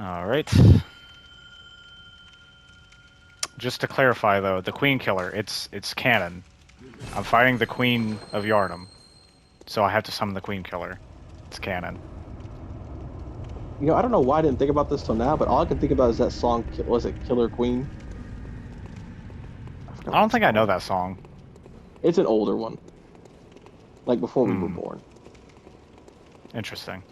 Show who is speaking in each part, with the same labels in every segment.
Speaker 1: Alright. Just to clarify, though, the Queen Killer, it's canon. I'm fighting the Queen of Yharnam, so I have to summon the Queen Killer. It's canon.
Speaker 2: You know, I don't know why I didn't think about this till now, but all I can think about is that song, was it Killer Queen?
Speaker 1: I don't think I know that song.
Speaker 2: It's an older one. Like before we were born.
Speaker 1: Interesting.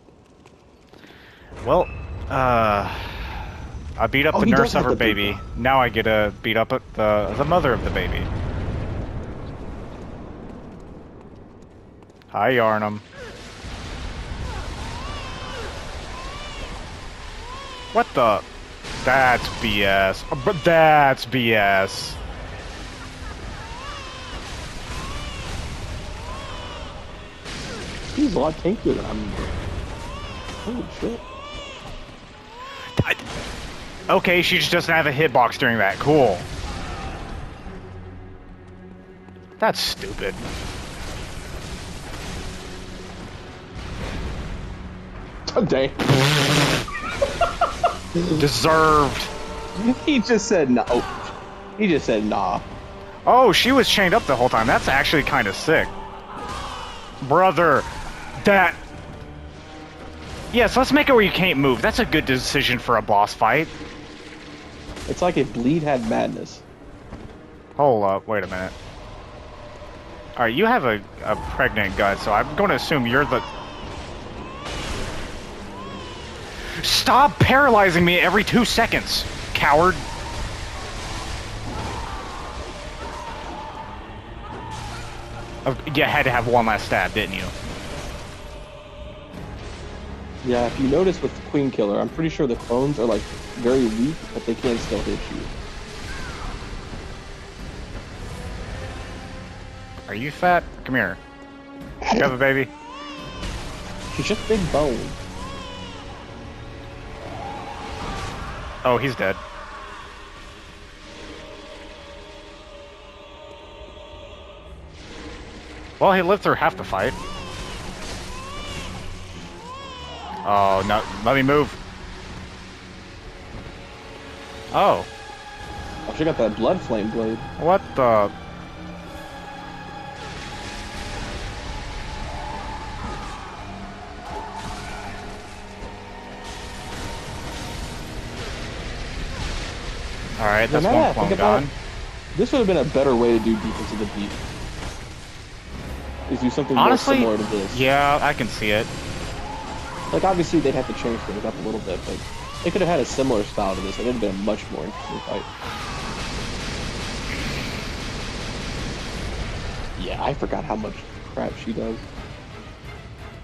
Speaker 1: Well, I beat up the
Speaker 2: he
Speaker 1: nurse
Speaker 2: does
Speaker 1: of
Speaker 2: have
Speaker 1: her
Speaker 2: the
Speaker 1: baby.
Speaker 2: boot.
Speaker 1: Now I get to beat up the mother of the baby. Hi, Yharnam. What the? That's BS. But that's BS.
Speaker 2: He's a lot tankier than I'm. Holy shit.
Speaker 1: Okay, she just doesn't have a hitbox during that. Cool. That's stupid.
Speaker 2: Oh, dang.
Speaker 1: Deserved.
Speaker 2: He just said no. He just said nah.
Speaker 1: Oh, she was chained up the whole time. That's actually kind of sick. Brother, that... Yes, let's make it where you can't move. That's a good decision for a boss fight.
Speaker 2: It's like if Bleed had madness.
Speaker 1: Hold up, wait a minute. Alright, you have a pregnant gut, so I'm going to assume you're the... Stop paralyzing me every 2 seconds, coward. You had to have one last stab, didn't you?
Speaker 2: Yeah, if you notice with Queen Killer, I'm pretty sure the clones are like very weak, but they can still hit you.
Speaker 1: Are you fat? Come here. You have a baby?
Speaker 2: She's just big bone.
Speaker 1: Oh, he's dead. Well, he lived through half the fight. Oh, no. Let me move. Oh.
Speaker 2: Oh, she got that blood flame blade.
Speaker 1: What the... Alright, that's one clone gone.
Speaker 2: This would have been a better way to do Defense of the Deep. Is do something
Speaker 1: honestly,
Speaker 2: more similar to this.
Speaker 1: Yeah, I can see it.
Speaker 2: Like, obviously, they'd have to change things up a little bit, but they could have had a similar style to this, and it would have been a much more interesting fight. Yeah, I forgot how much crap she does.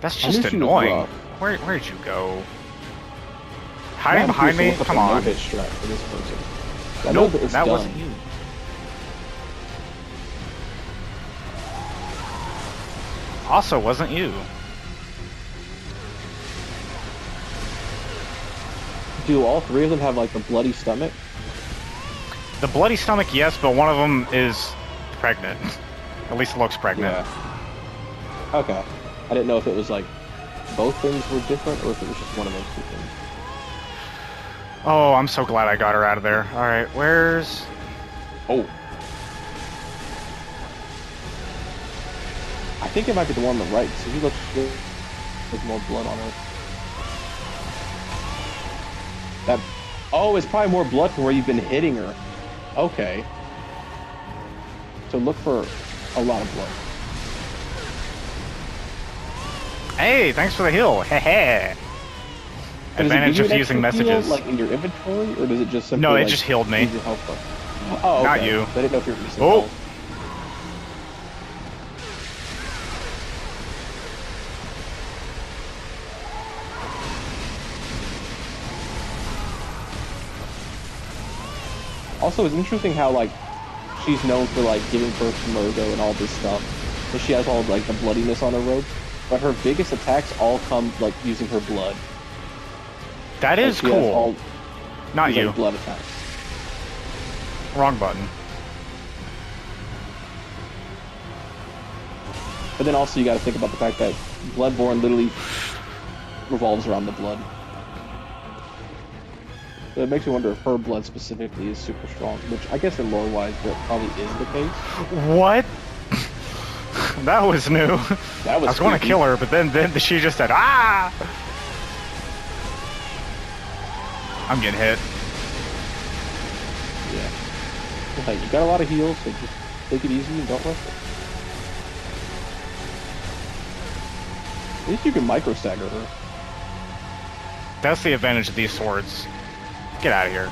Speaker 1: That's just annoying. Where'd you go? Hiding behind me? Come on.
Speaker 2: No-hit strat for this person.
Speaker 1: Nope, that wasn't you. Also wasn't you.
Speaker 2: Do all three of them have like the bloody stomach?
Speaker 1: The bloody stomach, yes, but one of them is pregnant. At least looks pregnant.
Speaker 2: Yeah. Okay. I didn't know if it was like both things were different or if it was just one of those two things.
Speaker 1: Oh, I'm so glad I got her out of there. Alright, where's...
Speaker 2: Oh. I think it might be the one on the right, so he looks good. There's more blood on her. That... Oh, it's probably more blood from where you've been hitting her. Okay. So look for a lot of blood.
Speaker 1: Hey, thanks for the heal. Heh. Advantage of using messages.
Speaker 2: Heal, like in your inventory, or does it just simply?
Speaker 1: No, it
Speaker 2: like,
Speaker 1: just healed me.
Speaker 2: Your health bar? Oh, okay.
Speaker 1: Not you.
Speaker 2: I didn't know if you were missing
Speaker 1: Oh.
Speaker 2: health. Also, it's interesting how like she's known for like giving birth to Murgo and all this stuff, so she has all like the bloodiness on her robe. But her biggest attacks all come like using her blood.
Speaker 1: That is cool. Not you.
Speaker 2: Like, blood attacks.
Speaker 1: Wrong button.
Speaker 2: But then also you got to think about the fact that Bloodborne literally revolves around the blood. But it makes me wonder if her blood specifically is super strong, which I guess in lore-wise that probably is the case.
Speaker 1: What? That was new.
Speaker 2: That was
Speaker 1: I was going to
Speaker 2: creepy.
Speaker 1: kill her, but then she just said, ah! I'm getting hit.
Speaker 2: Yeah. Like, you got a lot of heals, so just take it easy and don't rush it. At least you can micro-stagger her.
Speaker 1: That's the advantage of these swords. Get out of here.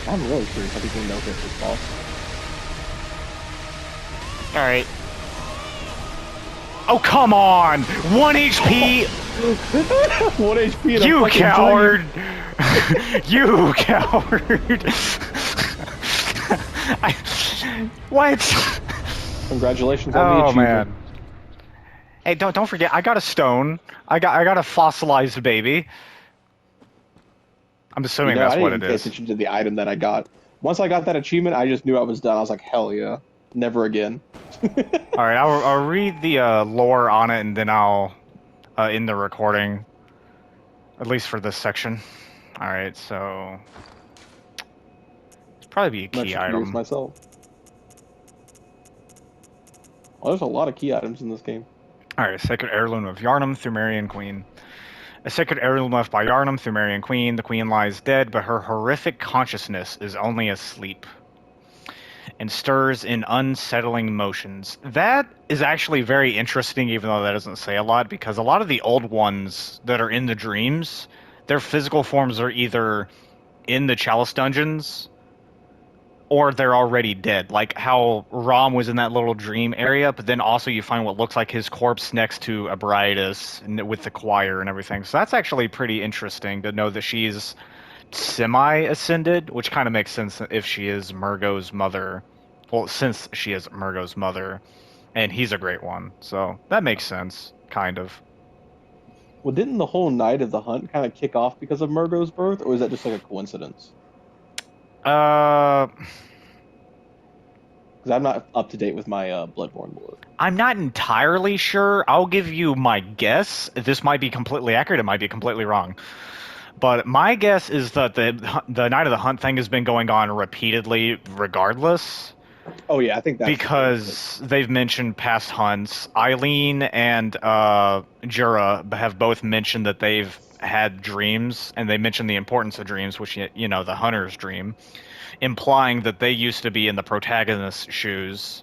Speaker 2: I'm really curious how people no-hit this boss.
Speaker 1: Alright. Oh, come on! 1 HP!
Speaker 2: 1 HP and
Speaker 1: You
Speaker 2: a fucking
Speaker 1: coward! You coward! What?
Speaker 2: Congratulations on the
Speaker 1: Oh
Speaker 2: achievement.
Speaker 1: man. Hey, don't forget, I got a stone. I got a fossilized baby. I'm assuming
Speaker 2: I
Speaker 1: that's
Speaker 2: didn't
Speaker 1: what
Speaker 2: even
Speaker 1: it
Speaker 2: pay
Speaker 1: is.
Speaker 2: attention to the item that I got. Once I got that achievement, I just knew I was done. I was like, hell yeah. Never again.
Speaker 1: Alright, I'll read the lore on it and then I'll end the recording. At least for this section. Alright, so... It's probably be a
Speaker 2: I'm
Speaker 1: key
Speaker 2: actually curious
Speaker 1: item.
Speaker 2: myself. Well, there's a lot of key items in this game.
Speaker 1: Alright, Sacred Heirloom of Yharnam, Thumerian Queen. A sacred heirloom left by Yharnam, Thumerian Queen. The Queen lies dead, but her horrific consciousness is only asleep and stirs in unsettling motions. That is actually very interesting, even though that doesn't say a lot, because a lot of the old ones that are in the dreams, their physical forms are either in the Chalice dungeons or they're already dead. Like how Rom was in that little dream area, but then also you find what looks like his corpse next to Abritus with the choir and everything. So that's actually pretty interesting to know that she's semi-ascended, which kind of makes sense if she is Murgo's mother. Well, since she is Murgo's mother, and he's a great one. So that makes sense, kind of.
Speaker 2: Well, didn't the whole night of the hunt kind of kick off because of Murgo's birth, or was that just like a coincidence?
Speaker 1: Uh...
Speaker 2: Because I'm not up to date with my Bloodborne lore.
Speaker 1: I'm not entirely sure. I'll give you my guess. This might be completely accurate. It might be completely wrong. But my guess is that the Night of the Hunt thing has been going on repeatedly regardless.
Speaker 2: Oh yeah, I think that's
Speaker 1: because they've mentioned past hunts. Eileen and Jura have both mentioned that they've had dreams, and they mentioned the importance of dreams, which, you know, the hunter's dream, implying that they used to be in the protagonist's shoes.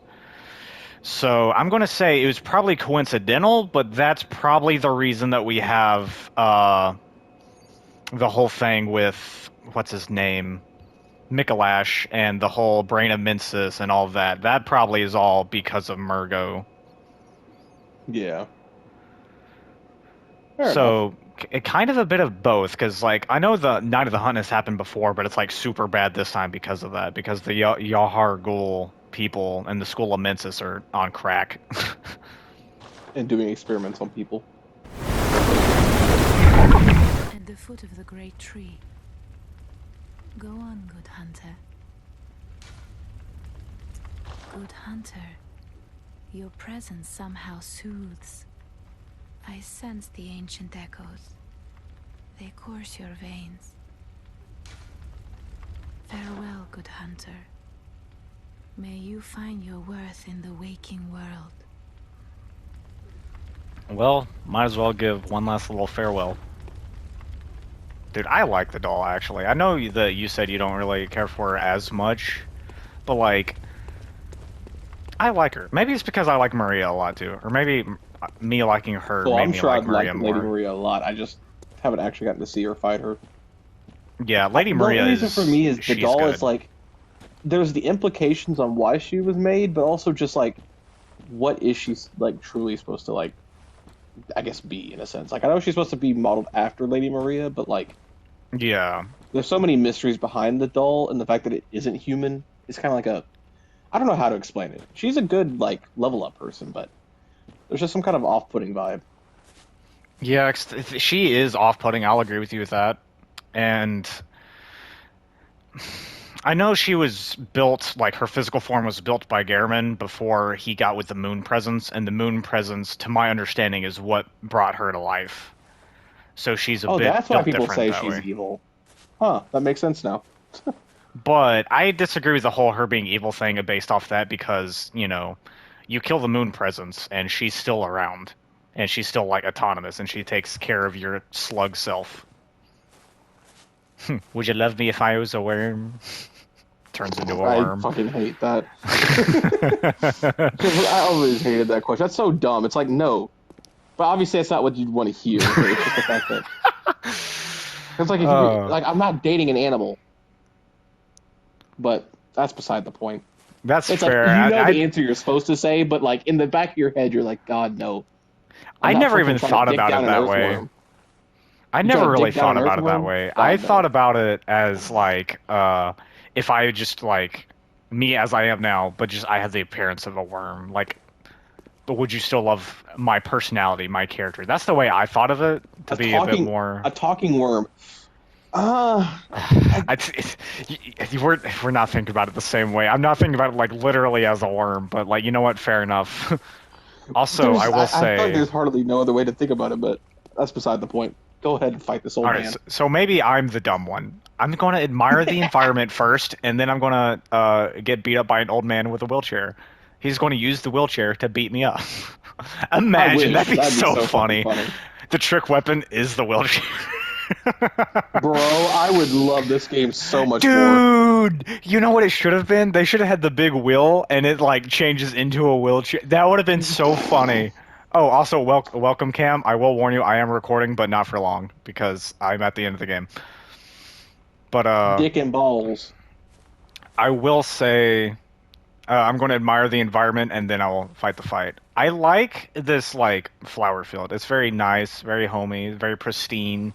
Speaker 1: So I'm going to say it was probably coincidental, but that's probably the reason that we have the whole thing with, what's his name? Mikolash and the whole Brain of Mensis and all of that. That probably is all because of Murgo.
Speaker 2: Yeah.
Speaker 1: So, kind of a bit of both, because, like, I know the Night of the Hunt has happened before, but it's, like, super bad this time because of that. Because the Yahar Ghul people and the School of Mensis are on crack.
Speaker 2: And doing experiments on people.
Speaker 3: At the foot of the great tree. Go on, good hunter. Good hunter, your presence somehow soothes. I sense the ancient echoes. They course your veins. Farewell, good hunter. May you find your worth in the waking world.
Speaker 1: Well, might as well give one last little farewell. Dude, I like the doll, actually. I know that you said you don't really care for her as much, but, like, I like her. Maybe it's because I like Maria a lot, too. Or maybe me liking her
Speaker 2: Well,
Speaker 1: made
Speaker 2: I'm
Speaker 1: me
Speaker 2: sure
Speaker 1: like
Speaker 2: I've
Speaker 1: Maria
Speaker 2: liked
Speaker 1: more.
Speaker 2: Lady Maria a lot. I just haven't actually gotten to see her fight her.
Speaker 1: Yeah, Lady Maria
Speaker 2: The reason for me is the
Speaker 1: she's
Speaker 2: doll
Speaker 1: good.
Speaker 2: is like, there's the implications on why she was made, but also just like, what is she like truly supposed to like, I guess be in a sense. Like I know she's supposed to be modeled after Lady Maria, but like,
Speaker 1: Yeah.
Speaker 2: there's so many mysteries behind the doll, and the fact that it isn't human is kind of like a, I don't know how to explain it. She's a good like level up person, but there's just some kind of off-putting vibe.
Speaker 1: Yeah, she is off-putting. I'll agree with you with that. And I know she was built, like, her physical form was built by Gehrman before he got with the moon presence, and the moon presence, to my understanding, is what brought her to life. So she's a
Speaker 2: Oh,
Speaker 1: bit
Speaker 2: that's why
Speaker 1: built
Speaker 2: people
Speaker 1: different
Speaker 2: say
Speaker 1: that
Speaker 2: she's
Speaker 1: way.
Speaker 2: evil. Huh, that makes sense now.
Speaker 1: But I disagree with the whole her being evil thing based off that because, you know, you kill the moon presence and she's still around. And she's still, like, autonomous and she takes care of your slug self. Would you love me if I was a worm? Turns into a
Speaker 2: I
Speaker 1: worm.
Speaker 2: fucking hate that. I always hated that question. That's so dumb. It's like, no. But obviously that's not what you'd want to hear. But it's just the fact that... It's like, if you like, I'm not dating an animal. But that's beside the point.
Speaker 1: That's
Speaker 2: It's
Speaker 1: fair.
Speaker 2: like, you know the answer you're supposed to say, but like in the back of your head, you're like, God, no.
Speaker 1: I
Speaker 2: I'm not
Speaker 1: never
Speaker 2: fucking
Speaker 1: even
Speaker 2: trying to
Speaker 1: thought
Speaker 2: dick
Speaker 1: about
Speaker 2: down
Speaker 1: it
Speaker 2: an
Speaker 1: that way.
Speaker 2: earthworm.
Speaker 1: I
Speaker 2: You
Speaker 1: never
Speaker 2: trying to
Speaker 1: really
Speaker 2: dig down
Speaker 1: thought
Speaker 2: an
Speaker 1: about it that
Speaker 2: earthworm?
Speaker 1: way.
Speaker 2: God,
Speaker 1: I
Speaker 2: no.
Speaker 1: thought about it as like if I just like me as I am now, but just I had the appearance of a worm. Like, but would you still love my personality, my character? That's the way I thought of it. To be a bit more.
Speaker 2: A talking worm.
Speaker 1: We're not thinking about it the same way. I'm not thinking about it like literally as a worm, but like you know what? Fair enough. Also, I will
Speaker 2: I feel like
Speaker 1: say.
Speaker 2: there's hardly no other way to think about it, but that's beside the point. Go ahead and fight this old
Speaker 1: All
Speaker 2: man.
Speaker 1: right, so maybe I'm the dumb one. I'm going to admire the environment first, and then I'm going to get beat up by an old man with a wheelchair. He's going to use the wheelchair to beat me up. Imagine, that'd be so
Speaker 2: fucking
Speaker 1: funny. The trick weapon is the wheelchair.
Speaker 2: Bro, I would love this game so much more.
Speaker 1: Dude, you know what it should have been? They should have had the big wheel, and it like changes into a wheelchair. That would have been so funny. Oh, also, welcome, Cam. I will warn you, I am recording, but not for long, because I'm at the end of the game. But,
Speaker 2: Dick and balls.
Speaker 1: I will say, I'm going to admire the environment, and then I will fight the fight. I like this, like, flower field. It's very nice, very homey, very pristine,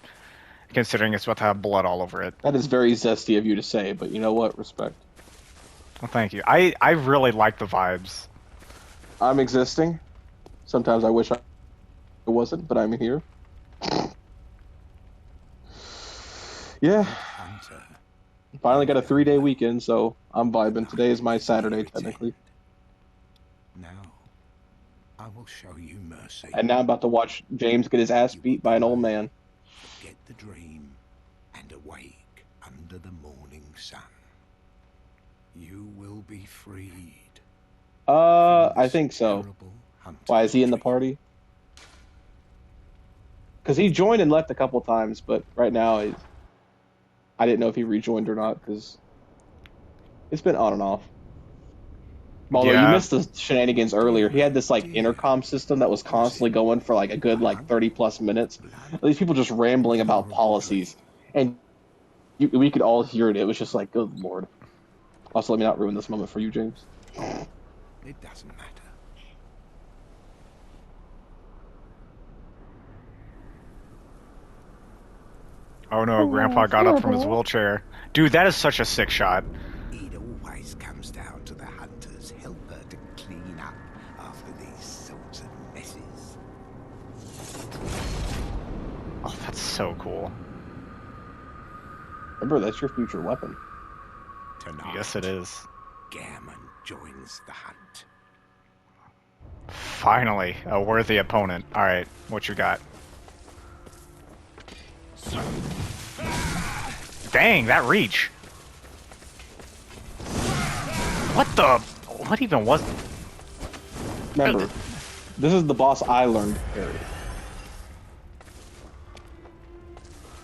Speaker 1: considering it's about to have blood all over it.
Speaker 2: That is very zesty of you to say, but you know what? Respect.
Speaker 1: Well, thank you. I really like the vibes.
Speaker 2: I'm existing. Sometimes I wish I wasn't, but I'm here. Yeah. Finally got a 3-day weekend, so I'm vibing. Today is my Saturday, technically.
Speaker 4: Now, I will show you mercy.
Speaker 2: And now I'm about to watch James get his ass beat by an old man.
Speaker 4: Get the dream and awake under the morning sun. You will be freed.
Speaker 2: I think so. Why, is he in the party? Because he joined and left a couple times, but right now I didn't know if he rejoined or not, because it's been on and off. Although you missed the shenanigans earlier. He had this like intercom system that was constantly going for like a good like 30+ minutes. These people just rambling about policies, and we could all hear it. It was just like, good lord. Also, let me not ruin this moment for you, James.
Speaker 4: It doesn't matter.
Speaker 1: Oh no, Grandpa got up from his wheelchair. Dude, that is such a sick shot.
Speaker 4: It always comes down to the hunter's helper to clean up after these sorts of messes.
Speaker 1: Oh, that's so cool.
Speaker 2: Remember, that's your future weapon.
Speaker 4: Tonight,
Speaker 1: Yes, it is.
Speaker 4: Gammon joins the hunt.
Speaker 1: Finally, a worthy opponent. Alright, what you got? Dang, that reach. What even was...
Speaker 2: Remember, this is the boss I learned to parry.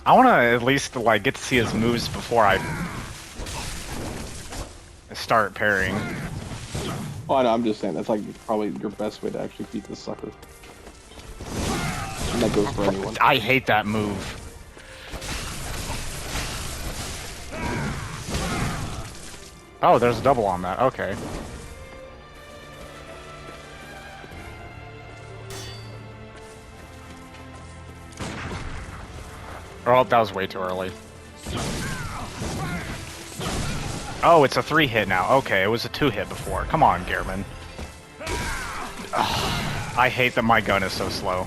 Speaker 1: I want to at least, like, get to see his moves before I start parrying.
Speaker 2: Oh, I know, I'm just saying, that's like probably your best way to actually beat this sucker. And that goes for anyone.
Speaker 1: I hate that move. Oh, there's a double on that. Okay. Oh, that was way too early. Oh, it's a 3-hit now. Okay, it was a 2-hit before. Come on, Gehrman. Ugh, I hate that my gun is so slow.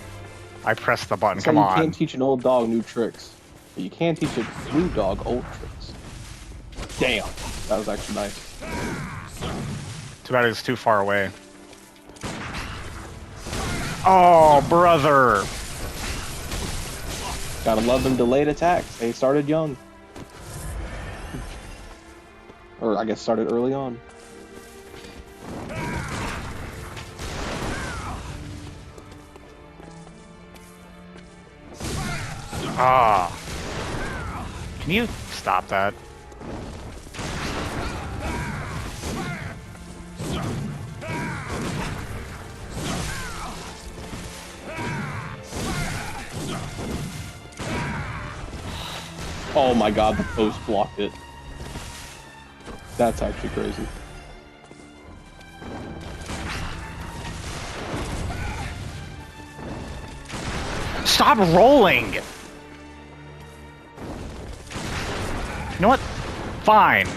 Speaker 1: I pressed the button. Come on.
Speaker 2: You can't teach an old dog new tricks, but you can teach a new dog old tricks. Damn. That was actually nice.
Speaker 1: Too bad it's too far away. Oh, brother!
Speaker 2: Gotta love them delayed attacks. They started young. Or I guess started early on.
Speaker 1: Ah. Can you stop that?
Speaker 2: Oh my god, the post blocked it. That's actually crazy.
Speaker 1: Stop rolling! You know what? Fine.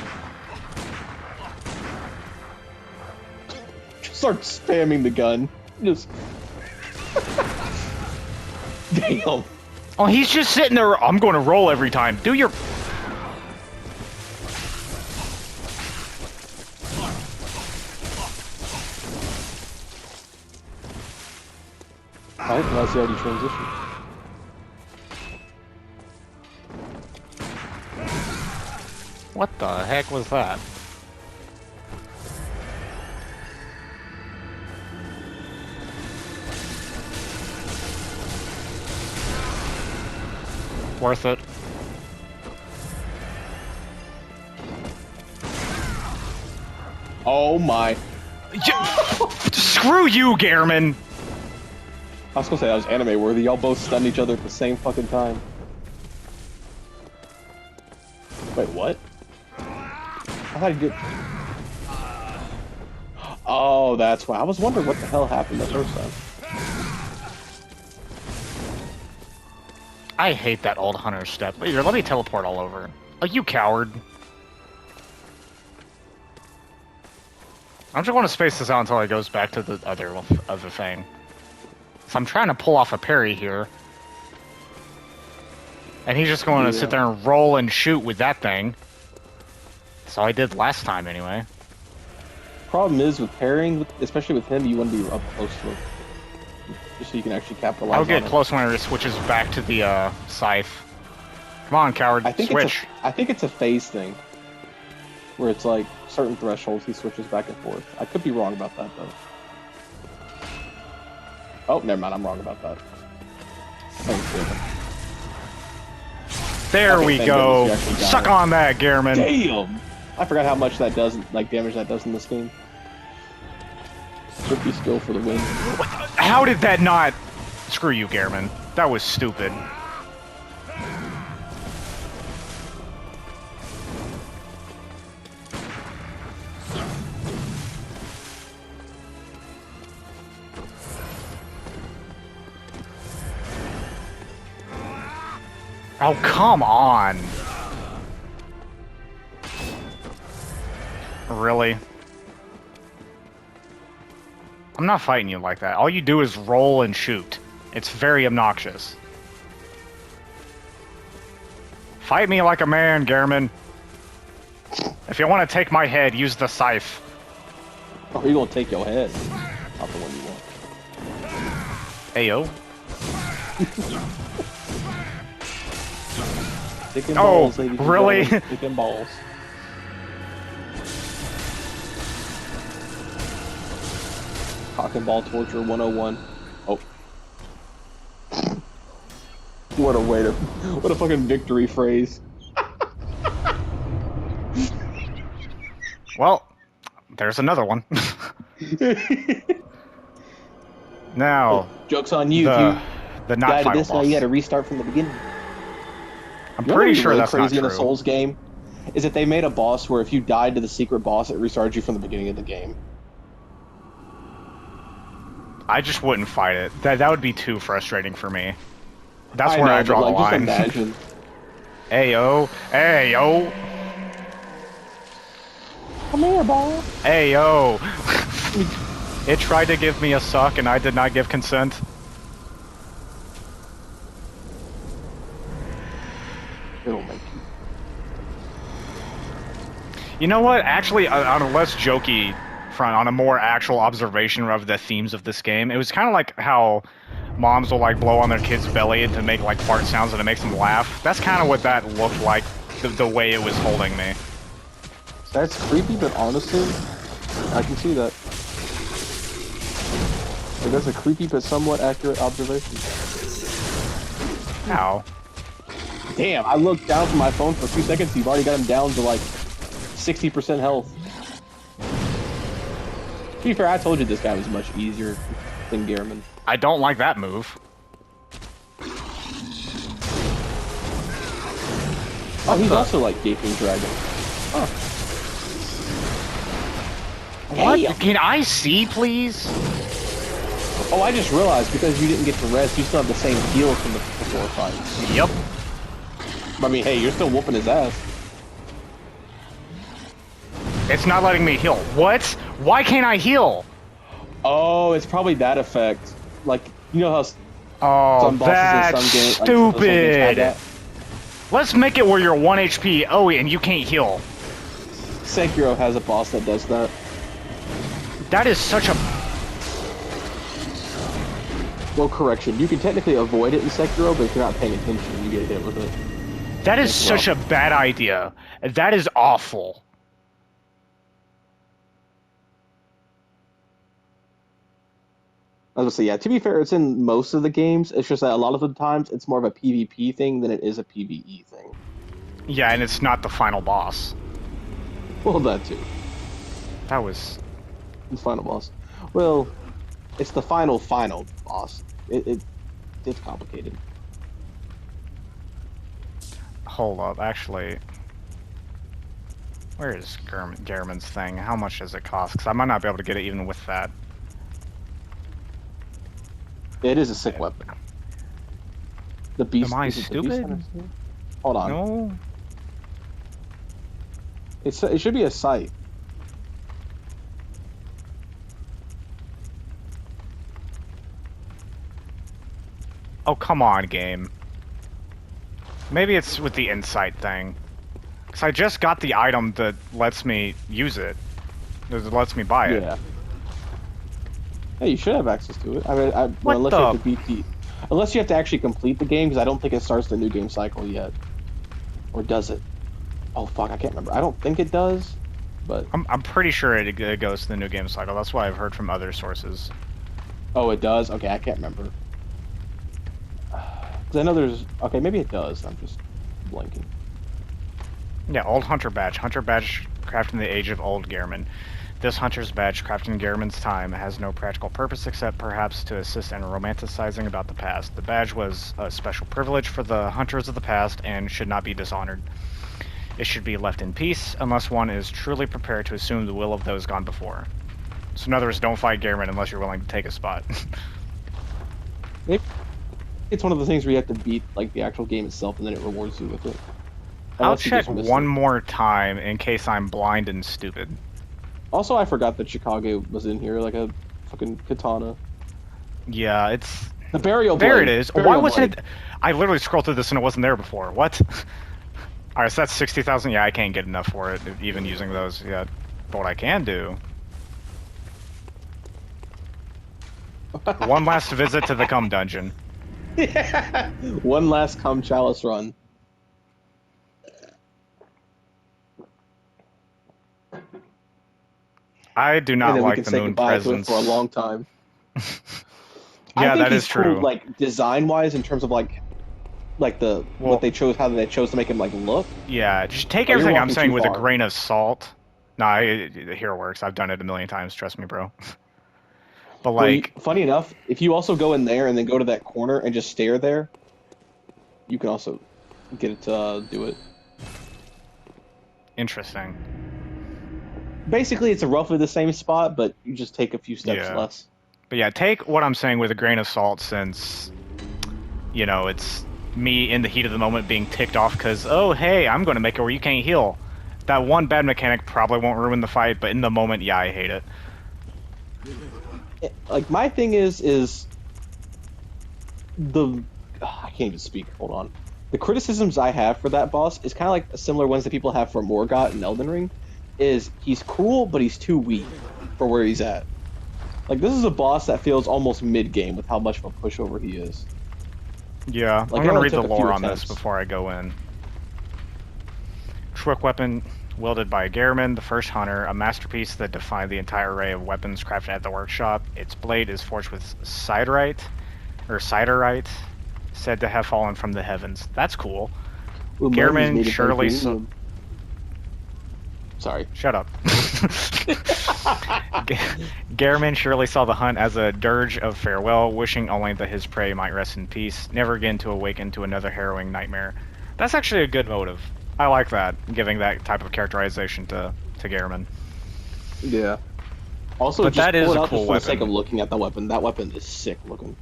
Speaker 2: Just start spamming the gun. Just... Damn.
Speaker 1: Oh, he's just sitting there. I'm going to roll every time. Do your...
Speaker 2: Alright, unless he already transitioned.
Speaker 1: What the heck was that? Worth it.
Speaker 2: Oh my.
Speaker 1: Screw you, Gehrman!
Speaker 2: I was gonna say that was anime worthy. Y'all both stunned each other at the same fucking time. Wait, what? I thought he did. Oh, that's why. I was wondering what the hell happened the first time.
Speaker 1: I hate that old hunter step. Here, let me teleport all over. Oh, you coward. I'm just going to space this out until it goes back to the other thing. So I'm trying to pull off a parry here. And he's just going to sit there and roll and shoot with that thing. So I did last time anyway.
Speaker 2: Problem is with parrying, especially with him, you want to be up close to him. Just so you can actually capitalize
Speaker 1: I'll get
Speaker 2: on
Speaker 1: close when it switches back to the scythe. Come on, coward,
Speaker 2: I think
Speaker 1: switch.
Speaker 2: I think it's a phase thing. Where it's like certain thresholds he switches back and forth. I could be wrong about that though. Oh, never mind, I'm wrong about that.
Speaker 1: There
Speaker 2: Okay,
Speaker 1: we
Speaker 2: thank
Speaker 1: go.
Speaker 2: goodness you actually got
Speaker 1: Suck
Speaker 2: it.
Speaker 1: on that, Gehrman.
Speaker 2: Damn! I forgot how much that does, like damage that does in this game. Tricky skill for the win.
Speaker 1: How did that not... Screw you, Gehrman. That was stupid. Oh, come on. Really? I'm not fighting you like that. All you do is roll and shoot. It's very obnoxious. Fight me like a man, Gehrman. If you want to take my head, use the scythe.
Speaker 2: Oh, you're gonna take your head. Not the one you want.
Speaker 1: Ayo.
Speaker 2: Dick and
Speaker 1: Oh,
Speaker 2: balls, ladies and
Speaker 1: really?
Speaker 2: gentlemen. Dick and balls. Cock and ball torture 101. Oh. What a way to... What a fucking victory phrase.
Speaker 1: Well, there's another one. Now,
Speaker 2: Joke's on you.
Speaker 1: the
Speaker 2: If
Speaker 1: not
Speaker 2: you died
Speaker 1: final
Speaker 2: this now,
Speaker 1: boss.
Speaker 2: you gotta restart from the beginning.
Speaker 1: I'm
Speaker 2: You know
Speaker 1: pretty
Speaker 2: what's
Speaker 1: sure
Speaker 2: really
Speaker 1: that's not
Speaker 2: crazy in a
Speaker 1: true.
Speaker 2: Souls game is that they made a boss where if you died to the secret boss, it restarted you from the beginning of the game.
Speaker 1: I just wouldn't fight it. That would be too frustrating for me. That's
Speaker 2: I
Speaker 1: where
Speaker 2: know,
Speaker 1: I draw
Speaker 2: but,
Speaker 1: the
Speaker 2: like,
Speaker 1: line.
Speaker 2: Just imagine.
Speaker 1: Ayo. Ayo.
Speaker 2: Come here, ball.
Speaker 1: Ayo. It tried to give me a suck and I did not give consent.
Speaker 2: It'll make you.
Speaker 1: You know what? Actually, on a less jokey front, on a more actual observation of the themes of this game, it was kind of like how moms will like blow on their kid's belly to make like fart sounds and it makes them laugh. That's kind of what that looked like, the way it was holding me.
Speaker 2: That's creepy, but honestly, I can see that. Like, that's a creepy but somewhat accurate observation.
Speaker 1: Ow.
Speaker 2: Damn, I looked down from my phone for 2 seconds, you've already got him down to like 60% health. To be fair, I told you this guy was much easier than Gehrman.
Speaker 1: I don't like that move.
Speaker 2: Oh, he's also like Gaping Dragon. Huh.
Speaker 1: What?
Speaker 2: Damn.
Speaker 1: Can I see, please?
Speaker 2: Oh, I just realized because you didn't get to rest, you still have the same heal from the before fight.
Speaker 1: Yep.
Speaker 2: I mean, hey, you're still whooping his ass.
Speaker 1: It's not letting me heal. What? Why can't I heal?
Speaker 2: Oh, it's probably that effect. Like, you know how
Speaker 1: Oh,
Speaker 2: some bosses
Speaker 1: that's
Speaker 2: in some games, like, some games have
Speaker 1: stupid.
Speaker 2: that?
Speaker 1: Let's make it where you're 1 HP. Oh, and you can't heal.
Speaker 2: Sekiro has a boss that does that.
Speaker 1: That is such a...
Speaker 2: Well, correction. You can technically avoid it in Sekiro, but if you're not paying attention, you get hit with it.
Speaker 1: That is
Speaker 2: That's
Speaker 1: such a bad idea. That is awful.
Speaker 2: I was gonna say, yeah, to be fair, it's in most of the games. It's just that a lot of the times it's more of a PvP thing than it is a PvE thing.
Speaker 1: Yeah, and it's not the final boss.
Speaker 2: Well, that too.
Speaker 1: That was...
Speaker 2: The final boss. Well, it's the final boss. It's complicated.
Speaker 1: Hold up, actually... Where is Gehrman's thing? How much does it cost? Because I might not be able to get it even with that.
Speaker 2: It is a sick weapon. The beast.
Speaker 1: Am I
Speaker 2: is it the beast
Speaker 1: stupid?
Speaker 2: hunter's thing? Hold on.
Speaker 1: No?
Speaker 2: It should be a scythe.
Speaker 1: Oh, come on, game. Maybe it's with the insight thing. Because I just got the item that lets me use it. That lets me buy it.
Speaker 2: Yeah. Hey, you should have access to it. I mean,
Speaker 1: What
Speaker 2: unless
Speaker 1: the-
Speaker 2: you have to beat the, unless you have to actually complete the game, because I don't think it starts the new game cycle yet. Or does it? Oh fuck, I can't remember. I don't think it does, but
Speaker 1: I'm pretty sure it goes to the new game cycle. That's what I've heard from other sources.
Speaker 2: oh, it does. Okay, I can't remember. Because I know there's. Okay, maybe it does. I'm just blanking.
Speaker 1: Yeah, old hunter badge. Hunter badge crafted in the age of old Gehrman. This hunter's badge, crafted in Gehrman's time, has no practical purpose except perhaps to assist in romanticizing about the past. The badge was a special privilege for the hunters of the past and should not be dishonored. It should be left in peace unless one is truly prepared to assume the will of those gone before. So in other words, don't fight Gehrman unless you're willing to take a spot.
Speaker 2: It's one of the things where you have to beat like the actual game itself, and then it rewards you with it.
Speaker 1: I'll
Speaker 2: Unless you
Speaker 1: check
Speaker 2: just missed
Speaker 1: one
Speaker 2: it.
Speaker 1: more time in case I'm blind and stupid.
Speaker 2: Also, I forgot that Chicago was in here, like a fucking katana.
Speaker 1: Yeah, it's...
Speaker 2: The burial blade.
Speaker 1: There it is.
Speaker 2: Burial
Speaker 1: Why wasn't
Speaker 2: blade.
Speaker 1: it... I literally scrolled through this and it wasn't there before. What? Alright, so that's 60,000. Yeah, I can't get enough for it, even using those yet. But what I can do... One last visit to the cum dungeon.
Speaker 2: One last cum chalice run.
Speaker 1: I do
Speaker 2: And
Speaker 1: not
Speaker 2: then we
Speaker 1: like
Speaker 2: can
Speaker 1: the
Speaker 2: say
Speaker 1: moon
Speaker 2: goodbye
Speaker 1: presence.
Speaker 2: to it for a long time.
Speaker 1: Yeah,
Speaker 2: I think
Speaker 1: that
Speaker 2: he's
Speaker 1: is true.
Speaker 2: Cool, like design wise, in terms of like the
Speaker 1: Well-
Speaker 2: what they chose, how they chose to make him like look.
Speaker 1: Yeah, just take
Speaker 2: Oh, you're
Speaker 1: everything I'm
Speaker 2: walking
Speaker 1: saying
Speaker 2: too
Speaker 1: with a
Speaker 2: far.
Speaker 1: grain of salt. Nah, here it works. I've done it a million times, trust me, bro. But
Speaker 2: Well,
Speaker 1: like...
Speaker 2: funny enough, if you also go in there and then go to that corner and just stare there, you can also get it to do it.
Speaker 1: Interesting.
Speaker 2: Basically, it's roughly the same spot, but you just take a few steps
Speaker 1: Yeah.
Speaker 2: less.
Speaker 1: But yeah, take what I'm saying with a grain of salt since, you know, it's me in the heat of the moment being ticked off because, oh, hey, I'm going to make it where you can't heal. That one bad mechanic probably won't ruin the fight, but in the moment, yeah, I hate it.
Speaker 2: Like, my thing is the... I can't even speak, hold on. The criticisms I have for that boss is kind of like similar ones that people have for Morgott in Elden Ring. is he's cool, but he's too weak for where he's at. Like, this is a boss that feels almost mid-game with how much of a pushover he is.
Speaker 1: Yeah,
Speaker 2: Like,
Speaker 1: I'm
Speaker 2: it
Speaker 1: gonna
Speaker 2: only
Speaker 1: read the
Speaker 2: took a few
Speaker 1: lore on this
Speaker 2: attempts.
Speaker 1: before I go in. Trick weapon wielded by Gehrman, the first hunter, a masterpiece that defied the entire array of weapons crafted at the workshop. Its blade is forged with siderite, said to have fallen from the heavens. That's cool.
Speaker 2: Ooh, money's
Speaker 1: Gehrman
Speaker 2: made of
Speaker 1: surely
Speaker 2: vibranium. Sorry.
Speaker 1: Shut up. Gehrman surely saw the hunt as a dirge of farewell, wishing only that his prey might rest in peace, never again to awaken to another harrowing nightmare. That's actually a good motive. I like that, giving that type of characterization to Gehrman.
Speaker 2: Yeah. Also,
Speaker 1: But
Speaker 2: just
Speaker 1: that is
Speaker 2: pull it
Speaker 1: a
Speaker 2: out
Speaker 1: cool
Speaker 2: just for the sake
Speaker 1: weapon.
Speaker 2: of looking at the weapon. That weapon is sick looking.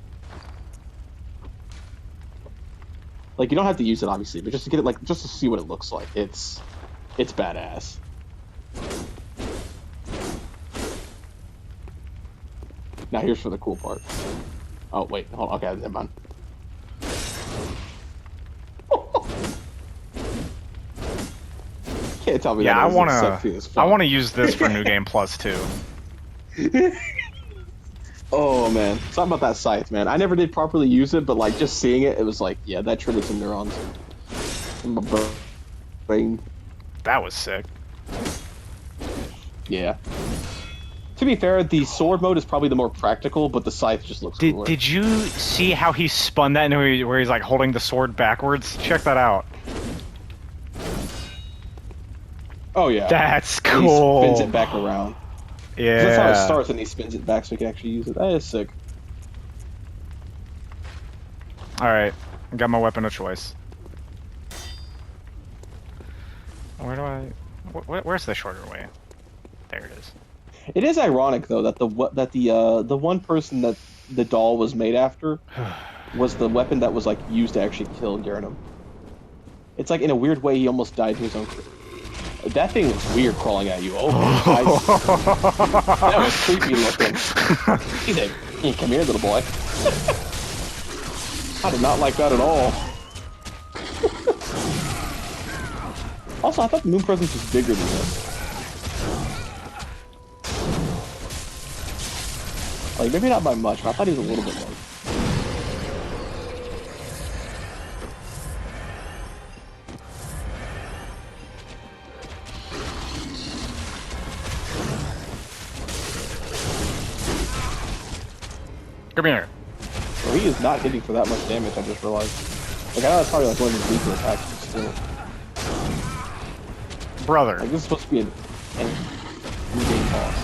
Speaker 2: Like, you don't have to use it, obviously, but just to get it, like, just to see what it looks like. It's badass. Now here's for the cool part. Oh wait, hold on. Okay, never mind. Can't tell me
Speaker 1: Yeah,
Speaker 2: that
Speaker 1: I
Speaker 2: wasn't sexy as fuck.
Speaker 1: wanna use this for New Game Plus too.
Speaker 2: Oh man, something about that scythe, man. I never did properly use it, but like just seeing it, it was like, yeah, that triggered some neurons in my brain.
Speaker 1: That was sick.
Speaker 2: Yeah. To be fair, the sword mode is probably the more practical, but the scythe just looks cooler.
Speaker 1: Did you see how he spun that into where he's like holding the sword backwards? Check that out.
Speaker 2: Oh yeah.
Speaker 1: That's
Speaker 2: And
Speaker 1: cool.
Speaker 2: he spins it back around.
Speaker 1: Yeah.
Speaker 2: That's how it starts, and he spins it back so he can actually use it. That is sick.
Speaker 1: Alright, got my weapon of choice. Where do I... Where's the shorter way? There it is.
Speaker 2: It is ironic though that the one person that the doll was made after was the weapon that was like used to actually kill Garnham. It's like in a weird way he almost died to his own. That thing was weird crawling at you. Oh, that was creepy looking. He said, "Hey, come here, little boy." I did not like that at all. Also, I thought the moon presence was bigger than this. Like, maybe not by much, but I thought he was a little bit more.
Speaker 1: Come here.
Speaker 2: Well, he is not hitting for that much damage, I just realized. Like, I know that's probably like one of his weaker attacks, but still.
Speaker 1: Brother.
Speaker 2: Like, this is supposed to be an game boss.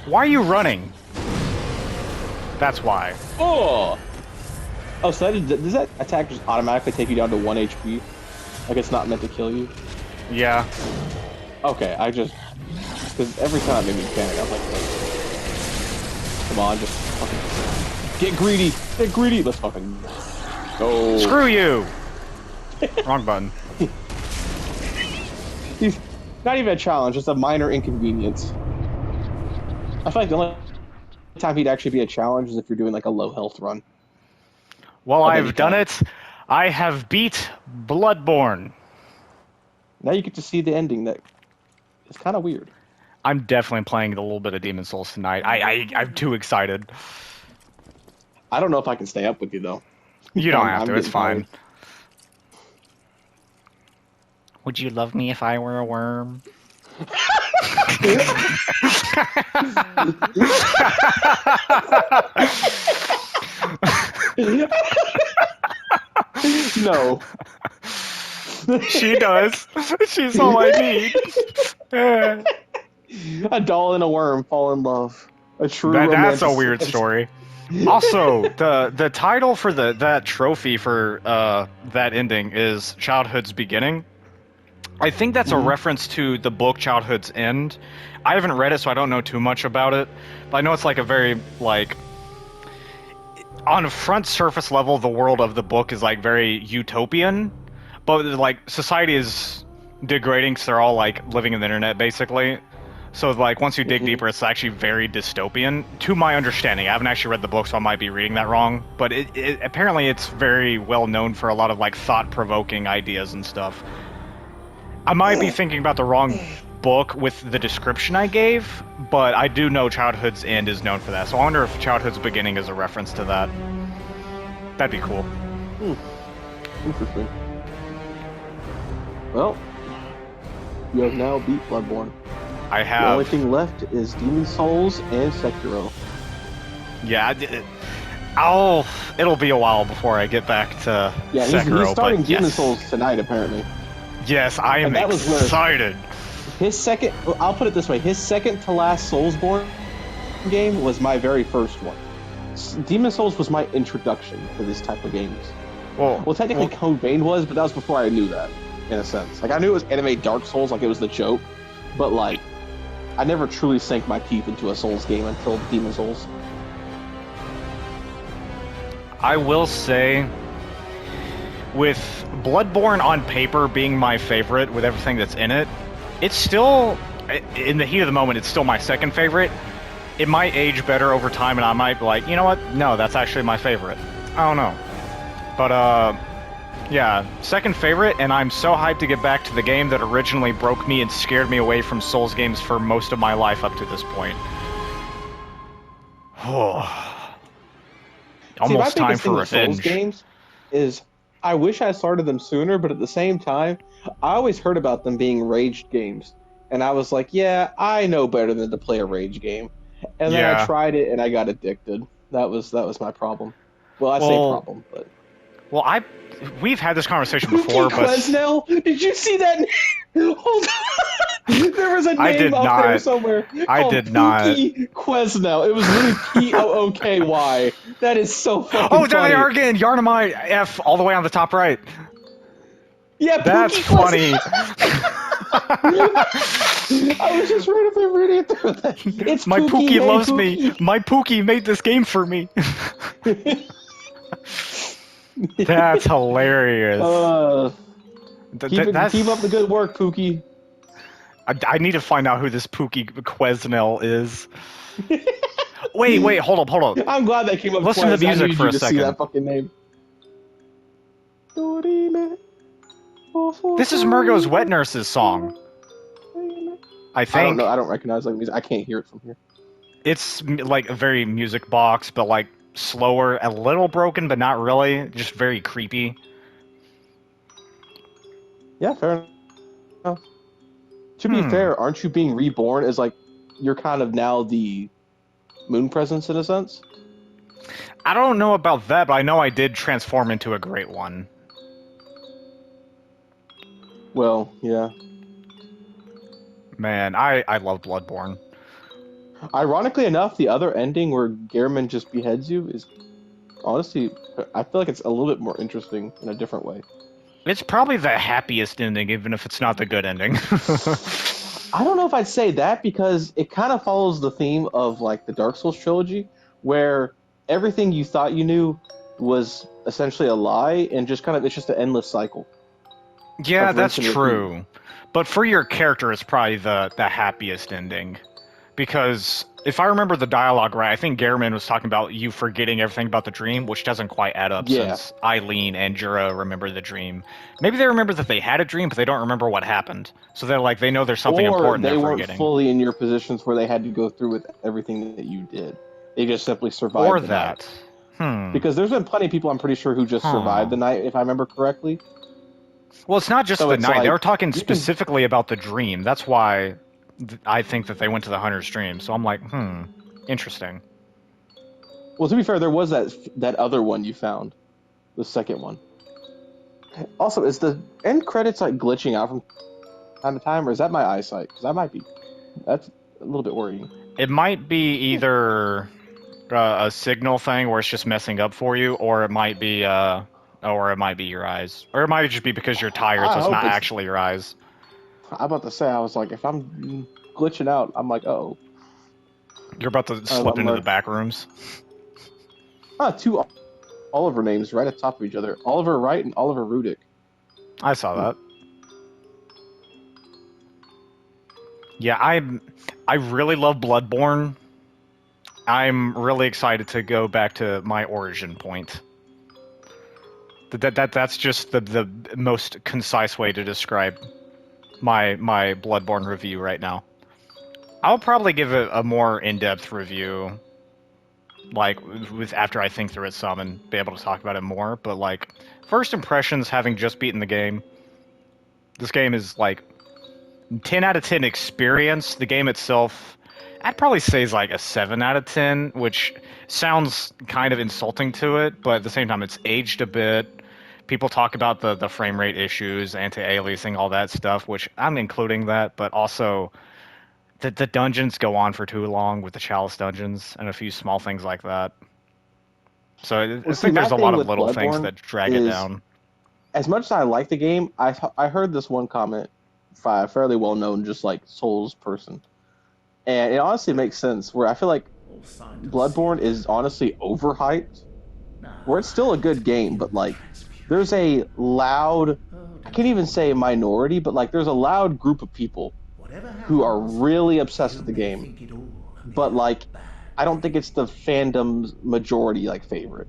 Speaker 1: Why are you running? That's why.
Speaker 2: Oh! Oh, so does that attack just automatically take you down to 1 HP? Like, it's not meant to kill you?
Speaker 1: Yeah.
Speaker 2: Okay, I just... Because every time it made me panic, I was like, come on, just fucking... Get greedy! Get greedy! Let's fucking... Go!
Speaker 1: Screw you! Wrong button.
Speaker 2: He's not even a challenge, it's a minor inconvenience. I feel like the only time he'd actually be a challenge is if you're doing like a low health run.
Speaker 1: Well,
Speaker 2: Of
Speaker 1: I've
Speaker 2: any
Speaker 1: done
Speaker 2: kind.
Speaker 1: it. I have beat Bloodborne.
Speaker 2: Now you get to see the ending that is kind of weird.
Speaker 1: I'm definitely playing a little bit of Demon's Souls tonight. I'm too excited.
Speaker 2: I don't know if I can stay up with you though.
Speaker 1: You don't have
Speaker 2: I'm
Speaker 1: to. It's
Speaker 2: getting
Speaker 1: fine. Would you love me if I were a worm?
Speaker 2: No.
Speaker 1: She does. She's all I need.
Speaker 2: A doll and a worm fall in love. A true
Speaker 1: That's a
Speaker 2: romantic
Speaker 1: weird
Speaker 2: romance.
Speaker 1: story. Also, the title for that trophy for that ending is Childhood's Beginning. I think that's a reference to the book Childhood's End. I haven't read it, so I don't know too much about it. But I know it's like a very, like... On a front surface level, the world of the book is, like, very utopian. But, like, society is degrading because they're all, like, living in the internet, basically. So, like, once you dig
Speaker 2: Mhm.
Speaker 1: deeper, it's actually very dystopian, to my understanding. I haven't actually read the book, so I might be reading that wrong. But apparently it's very well known for a lot of, like, thought-provoking ideas and stuff. I might be thinking about the wrong book with the description I gave, but I do know Childhood's End is known for that. So I wonder if Childhood's Beginning is a reference to that. That'd be cool.
Speaker 2: Interesting. Well, you have now beat Bloodborne.
Speaker 1: I
Speaker 2: The only
Speaker 1: have.
Speaker 2: thing left is Demon Souls and Sekiro.
Speaker 1: Yeah, it'll be a while before I get back to
Speaker 2: Yeah,
Speaker 1: Sekiro,
Speaker 2: he's starting
Speaker 1: but
Speaker 2: Demon
Speaker 1: yes.
Speaker 2: Souls tonight, apparently.
Speaker 1: Yes, I am
Speaker 2: And that was where-
Speaker 1: excited.
Speaker 2: His second, I'll put it this way, his second to last Soulsborne game was my very first one. Demon Souls was my introduction to this type of games. Well, technically Code Vein was, but that was before I knew that, in a sense. Like, I knew it was anime Dark Souls, like it was the joke, but like, I never truly sank my teeth into a Souls game until Demon Souls.
Speaker 1: I will say, with Bloodborne on paper being my favorite, with everything that's in it, it's still, in the heat of the moment, it's still my second favorite. It might age better over time, and I might be like, you know what? No, that's actually my favorite. I don't know. But, yeah, second favorite, and I'm so hyped to get back to the game that originally broke me and scared me away from Souls games for most of my life up to this point. Almost
Speaker 2: See, my
Speaker 1: time
Speaker 2: biggest
Speaker 1: for
Speaker 2: thing with Souls
Speaker 1: revenge.
Speaker 2: games is I wish I started them sooner, but at the same time, I always heard about them being raged games. And I was like, yeah, I know better than to play a rage game. And then I
Speaker 1: Yeah.
Speaker 2: tried it and I got addicted. That was my problem. Well, I say problem, but
Speaker 1: Well, we've had this conversation before,
Speaker 2: Pookie
Speaker 1: but
Speaker 2: Quesnell, did you see that? Hold on. There was a
Speaker 1: I
Speaker 2: name
Speaker 1: did
Speaker 2: out there
Speaker 1: not.
Speaker 2: somewhere.
Speaker 1: I
Speaker 2: called
Speaker 1: did not.
Speaker 2: Pookie Quesnell. It was really Pooky. That is so fucking
Speaker 1: oh, there
Speaker 2: funny.
Speaker 1: they are again. Yarnamite F all the way on the top right.
Speaker 2: Yeah,
Speaker 1: That's
Speaker 2: Pookie
Speaker 1: funny.
Speaker 2: I was just reading through that. It's
Speaker 1: My Pookie
Speaker 2: hey,
Speaker 1: loves me. My Pookie made this game for me. That's hilarious. That's...
Speaker 2: Keep up the good work, Pookie.
Speaker 1: I need to find out who this Pookie Quesnell is. wait, hold up.
Speaker 2: I'm glad they came up.
Speaker 1: Listen to the
Speaker 2: twice. I
Speaker 1: music
Speaker 2: needed
Speaker 1: for
Speaker 2: you
Speaker 1: a
Speaker 2: to
Speaker 1: second.
Speaker 2: See that fucking name.
Speaker 1: This is Murgo's Wet Nurse's song. I think.
Speaker 2: I don't know. I don't recognize that music. I can't hear it from here.
Speaker 1: It's like a very music box, but like slower, a little broken, but not really. Just very creepy.
Speaker 2: Yeah, fair enough. To be fair, aren't you being reborn as like you're kind of now the moon presence in a sense?
Speaker 1: I don't know about that, but I know I did transform into a great one.
Speaker 2: Well, yeah.
Speaker 1: Man, I love Bloodborne.
Speaker 2: Ironically enough, the other ending where Gehrman just beheads you is honestly, I feel like it's a little bit more interesting in a different way.
Speaker 1: It's probably the happiest ending, even if it's not the good ending.
Speaker 2: I don't know if I'd say that because it kind of follows the theme of like the Dark Souls trilogy, where everything you thought you knew was essentially a lie, and just kind of it's just an endless cycle.
Speaker 1: Yeah,
Speaker 2: Of
Speaker 1: that's
Speaker 2: rinse and
Speaker 1: true. But for your character, it's probably the happiest ending. Because if I remember the dialogue right, I think Gehrman was talking about you forgetting everything about the dream, which doesn't quite add up since Eileen and Jura remember the dream. Maybe they remember that they had a dream, but they don't remember what happened. So they're like, they know there's something important they're forgetting.
Speaker 2: Or they weren't fully in your positions where they had to go through with everything that you did. They just simply survived
Speaker 1: Or
Speaker 2: the
Speaker 1: that.
Speaker 2: night. Because there's been plenty of people, I'm pretty sure, who just survived the night, if I remember correctly.
Speaker 1: Well, it's not just
Speaker 2: So
Speaker 1: the
Speaker 2: it's
Speaker 1: night.
Speaker 2: like,
Speaker 1: They were talking specifically about the dream. That's why I think that they went to the Hunter's dream. So I'm like, interesting.
Speaker 2: Well, to be fair, there was that other one you found. The second one. Also, is the end credits like glitching out from time to time, or is that my eyesight? Because that's a little bit worrying.
Speaker 1: It might be either a signal thing where it's just messing up for you, or it might be your eyes, or it might just be because you're tired, so it's not actually your eyes.
Speaker 2: I'm about to say, I was like, if I'm glitching out, I'm like, oh.
Speaker 1: You're about to slip into the back rooms.
Speaker 2: Two Oliver names right at the top of each other. Oliver Wright and Oliver Rudick.
Speaker 1: I saw that. Yeah, I really love Bloodborne. I'm really excited to go back to my origin point. That's just the most concise way to describe my Bloodborne review right now. I'll probably give it a more in-depth review, like with after I think through it some and be able to talk about it more. But like first impressions, having just beaten the game, this game is like 10 out of 10 experience. The game itself, I'd probably say is like a 7 out of 10, which sounds kind of insulting to it, but at the same time, it's aged a bit. People talk about the frame rate issues, anti-aliasing, all that stuff, which I'm including that, but also the dungeons go on for too long with the Chalice dungeons and a few small things like that. So I
Speaker 2: See,
Speaker 1: think
Speaker 2: my
Speaker 1: there's a
Speaker 2: thing
Speaker 1: lot of
Speaker 2: with
Speaker 1: little things
Speaker 2: Bloodborne
Speaker 1: that drag it
Speaker 2: is,
Speaker 1: down.
Speaker 2: as much as I like the game, I heard this one comment by a fairly well known just like Souls person, and it honestly makes sense. Where I feel like Bloodborne is honestly overhyped, where it's still a good game, but like there's a loud, I can't even say minority, but like there's a loud group of people who are really obsessed with the game, but like I don't think it's the fandom's majority like favorite.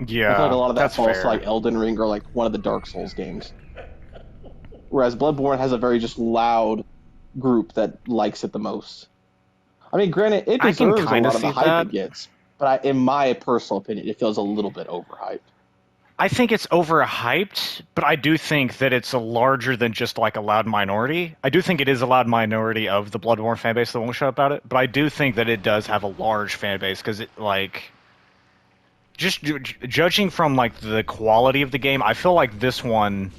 Speaker 2: I feel like a
Speaker 1: Yeah,
Speaker 2: lot of that
Speaker 1: that's
Speaker 2: falls
Speaker 1: fair.
Speaker 2: to like Elden Ring or like one of the Dark Souls games. Whereas Bloodborne has a very just loud group that likes it the most. I mean, granted, it
Speaker 1: I can
Speaker 2: deserves a
Speaker 1: kind
Speaker 2: lot
Speaker 1: of
Speaker 2: of the
Speaker 1: see
Speaker 2: hype
Speaker 1: that.
Speaker 2: it gets, but in my personal opinion, it feels a little bit overhyped.
Speaker 1: I think it's overhyped, but I do think that it's a larger than just like a loud minority. I do think it is a loud minority of the Bloodborne fan base that won't shut up about it, but I do think that it does have a large fan base because it like just judging from like the quality of the game, I feel like this one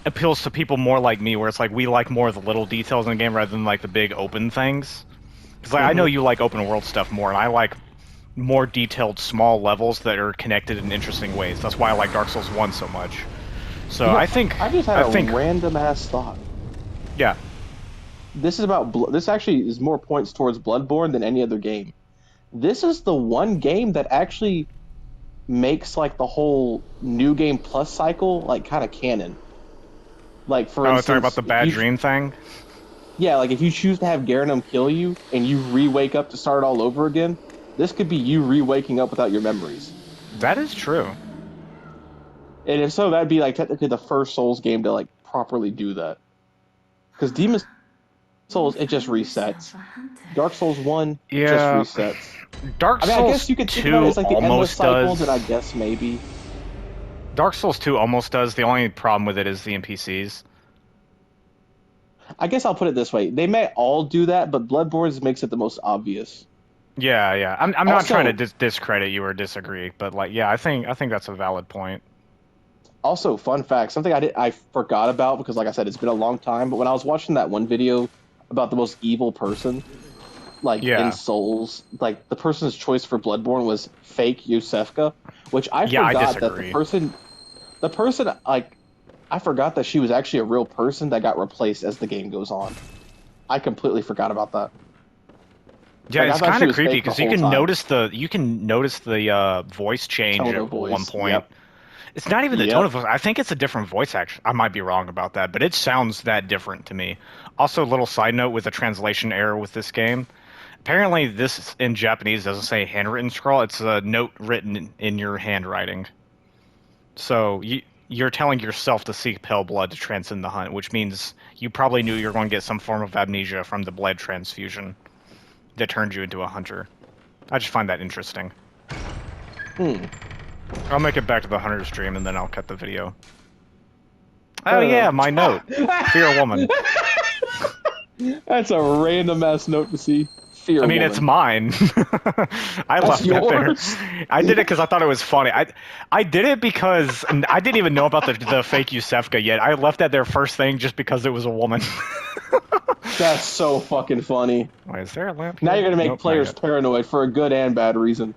Speaker 1: appeals to people more like me, where it's like we like more of the little details in the game rather than like the big open things. Because like, I know you like open world stuff more, and I like more detailed small levels that are connected in interesting ways. That's why I like Dark Souls 1 so much. So
Speaker 2: You know,
Speaker 1: I think
Speaker 2: I just had a random ass thought.
Speaker 1: yeah.
Speaker 2: This is about this actually is more points towards Bloodborne than any other game. This is the one game that actually makes like the whole new game plus cycle like kind of canon. Like for
Speaker 1: Oh,
Speaker 2: instance,
Speaker 1: talking about the bad dream thing.
Speaker 2: yeah, like if you choose to have Garanum kill you and you re-wake up to start all over again, this could be you re-waking up without your memories.
Speaker 1: That is true.
Speaker 2: And if so, that'd be like technically the first Souls game to like properly do that. Because Demon Souls, it just resets. Dark Souls 1 just
Speaker 1: Yeah.
Speaker 2: resets.
Speaker 1: Dark
Speaker 2: I mean, I
Speaker 1: Souls
Speaker 2: guess you could think
Speaker 1: 2
Speaker 2: about it as like the endless
Speaker 1: almost
Speaker 2: cycles,
Speaker 1: does.
Speaker 2: and I guess maybe.
Speaker 1: Dark Souls 2 almost does. The only problem with it is the NPCs.
Speaker 2: I guess I'll put it this way: they may all do that, but Bloodborne makes it the most obvious.
Speaker 1: Yeah, yeah. I'm not
Speaker 2: Also-
Speaker 1: trying to discredit you or disagree, but like, yeah, I think that's a valid point.
Speaker 2: Also, fun fact: something I forgot about because, like I said, it's been a long time. But when I was watching that one video about the most evil person, like
Speaker 1: Yeah.
Speaker 2: in Souls, like the person's choice for Bloodborne was fake Yusefka, which I
Speaker 1: Yeah, I
Speaker 2: forgot that
Speaker 1: disagree.
Speaker 2: the person like, I forgot that she was actually a real person that got replaced as the game goes on. I completely forgot about that.
Speaker 1: Yeah,
Speaker 2: Like, I
Speaker 1: it's
Speaker 2: thought she
Speaker 1: kind of
Speaker 2: was
Speaker 1: creepy
Speaker 2: fake the
Speaker 1: because you
Speaker 2: whole
Speaker 1: can
Speaker 2: time.
Speaker 1: notice the voice change
Speaker 2: Tone
Speaker 1: at
Speaker 2: of voice,
Speaker 1: one point.
Speaker 2: yep.
Speaker 1: It's not even the
Speaker 2: Yep.
Speaker 1: tone of voice. I think it's a different voice. Actually, I might be wrong about that, but it sounds that different to me. Also, a little side note with a translation error with this game. Apparently, this in Japanese doesn't say handwritten scroll. It's a note written in your handwriting. So you're telling yourself to seek pale blood to transcend the hunt, which means you probably knew you were going to get some form of amnesia from the blood transfusion that turned you into a hunter. I just find that interesting. I'll make it back to the hunter stream and then I'll cut the video. Oh yeah, my note. Fear a woman.
Speaker 2: That's a random ass note to see. Fear
Speaker 1: I mean,
Speaker 2: woman.
Speaker 1: it's mine. I
Speaker 2: That's
Speaker 1: left it there.
Speaker 2: yours?
Speaker 1: I did it because I thought it was funny. I did it because I didn't even know about the fake Yusefka yet. I left that there first thing just because it was a woman.
Speaker 2: That's so fucking funny.
Speaker 1: Wait, is there a lamp
Speaker 2: Now
Speaker 1: here?
Speaker 2: you're gonna make
Speaker 1: Nope, not
Speaker 2: players
Speaker 1: yet.
Speaker 2: paranoid for a good and bad reason.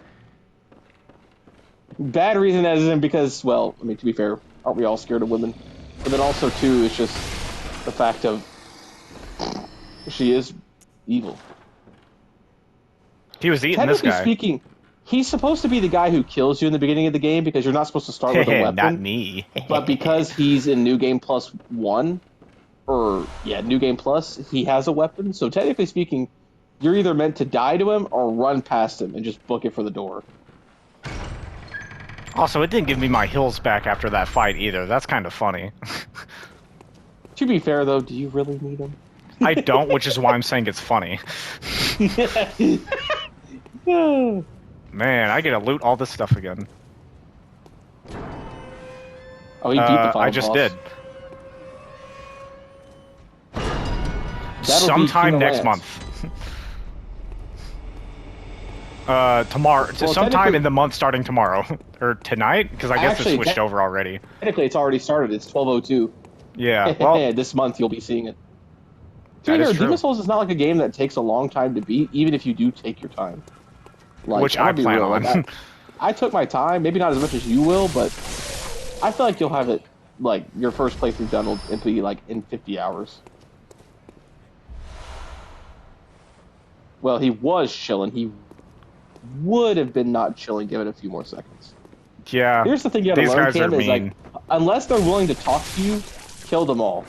Speaker 2: Bad reason as in because, well, I mean, to be fair, aren't we all scared of women? But then also too, it's just the fact of she is evil.
Speaker 1: He was eating this
Speaker 2: Technically
Speaker 1: guy.
Speaker 2: speaking, he's supposed to be the guy who kills you in the beginning of the game because you're not supposed to start with a weapon.
Speaker 1: Not me.
Speaker 2: But because he's in New Game Plus 1, or yeah, New Game Plus, he has a weapon. So technically speaking, you're either meant to die to him or run past him and just book it for the door.
Speaker 1: Also, it didn't give me my heals back after that fight either. That's kind of funny.
Speaker 2: To be fair, though, do you really need him?
Speaker 1: I don't, which is why I'm saying it's funny. Man, I get to loot all this stuff again.
Speaker 2: Oh, he beat the final
Speaker 1: I just
Speaker 2: boss.
Speaker 1: did.
Speaker 2: That'll
Speaker 1: Sometime
Speaker 2: be
Speaker 1: next
Speaker 2: Lance.
Speaker 1: month. Tomorrow.
Speaker 2: Well,
Speaker 1: Sometime
Speaker 2: technically-
Speaker 1: in the month starting tomorrow. Or tonight? Because I guess
Speaker 2: Actually,
Speaker 1: it switched over already.
Speaker 2: Technically, it's already started. It's 12:02.
Speaker 1: Yeah, well,
Speaker 2: This month you'll be seeing it.
Speaker 1: That is
Speaker 2: Demon
Speaker 1: true.
Speaker 2: Souls is not like a game that takes a long time to beat, even if you do take your time. Like,
Speaker 1: which
Speaker 2: I'm
Speaker 1: I
Speaker 2: gonna be
Speaker 1: plan
Speaker 2: real,
Speaker 1: on.
Speaker 2: like, I took my time, maybe not as much as you will, but I feel like you'll have it, like, your first playthrough done will be, like, in 50 hours. Well, he was chilling. He would have been not chilling, give it a few more seconds.
Speaker 1: Yeah,
Speaker 2: Here's the thing you gotta
Speaker 1: these
Speaker 2: learn,
Speaker 1: guys
Speaker 2: Cam,
Speaker 1: are
Speaker 2: is, like,
Speaker 1: mean.
Speaker 2: unless they're willing to talk to you, kill them all.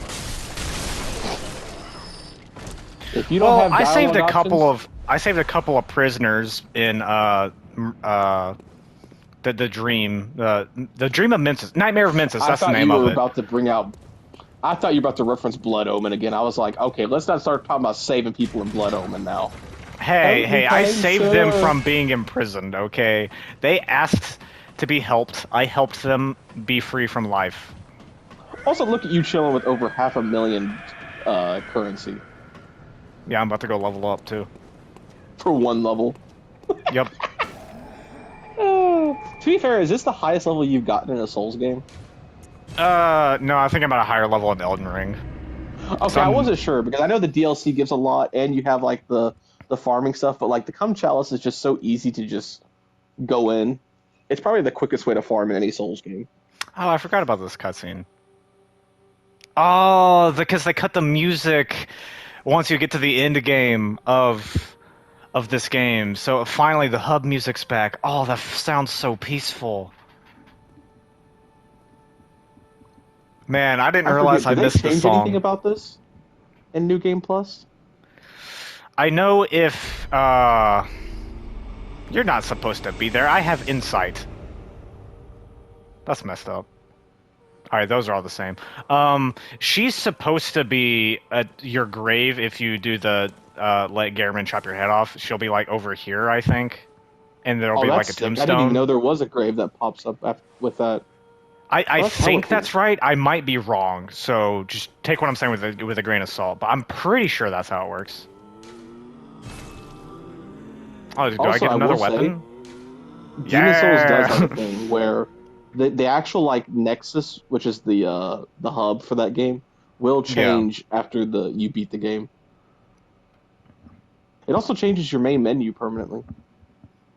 Speaker 2: If you don't
Speaker 1: Well,
Speaker 2: have
Speaker 1: I saved a
Speaker 2: dialogue
Speaker 1: couple
Speaker 2: options-
Speaker 1: of prisoners in the dream the dream of Mensis, Nightmare of Mensis.
Speaker 2: I
Speaker 1: That's the
Speaker 2: thought
Speaker 1: name
Speaker 2: you
Speaker 1: of
Speaker 2: were
Speaker 1: it.
Speaker 2: about to bring out. I thought you were about to reference Blood Omen again. I was like, okay, let's not start talking about saving people in Blood Omen now.
Speaker 1: Hey, I
Speaker 2: Everything,
Speaker 1: saved them
Speaker 2: sir.
Speaker 1: from being imprisoned. Okay, they asked to be helped. I helped them be free from life.
Speaker 2: Also, look at you chilling with over 500,000 currency
Speaker 1: Yeah, I'm about to go level up too.
Speaker 2: for one level.
Speaker 1: Yep.
Speaker 2: To be fair, is this the highest level you've gotten in a Souls game?
Speaker 1: No, I think I'm at a higher level in Elden Ring.
Speaker 2: Okay, I wasn't sure because I know the DLC gives a lot, and you have like the farming stuff, but like the Come Chalice is just so easy to just go in. It's probably the quickest way to farm in any Souls game.
Speaker 1: Oh, I forgot about this cutscene. Oh, because they cut the music once you get to the end game of this game. So finally the hub music's back. Oh, that sounds so peaceful. Man, I didn't realize I
Speaker 2: Did
Speaker 1: missed
Speaker 2: they
Speaker 1: the
Speaker 2: change
Speaker 1: song.
Speaker 2: anything about this in New Game Plus?
Speaker 1: I know if you're not supposed to be there. I have insight. That's messed up. Alright, those are all the same. She's supposed to be at your grave if you do the let Garriman chop your head off. She'll be like over here, I think. And there'll be like a
Speaker 2: That's sick.
Speaker 1: tombstone.
Speaker 2: I didn't even know there was a grave that pops up with that.
Speaker 1: I
Speaker 2: That's
Speaker 1: think
Speaker 2: hella
Speaker 1: that's
Speaker 2: cool.
Speaker 1: right. I might be wrong, so just take what I'm saying with a grain of salt. But I'm pretty sure that's how it works. Oh, do I
Speaker 2: Also,
Speaker 1: get
Speaker 2: I
Speaker 1: another
Speaker 2: will say,
Speaker 1: weapon?
Speaker 2: Demon Souls does
Speaker 1: Yeah.
Speaker 2: have a thing where the actual like Nexus, which is the hub for that game, will change after you beat the game. It also changes your main menu permanently.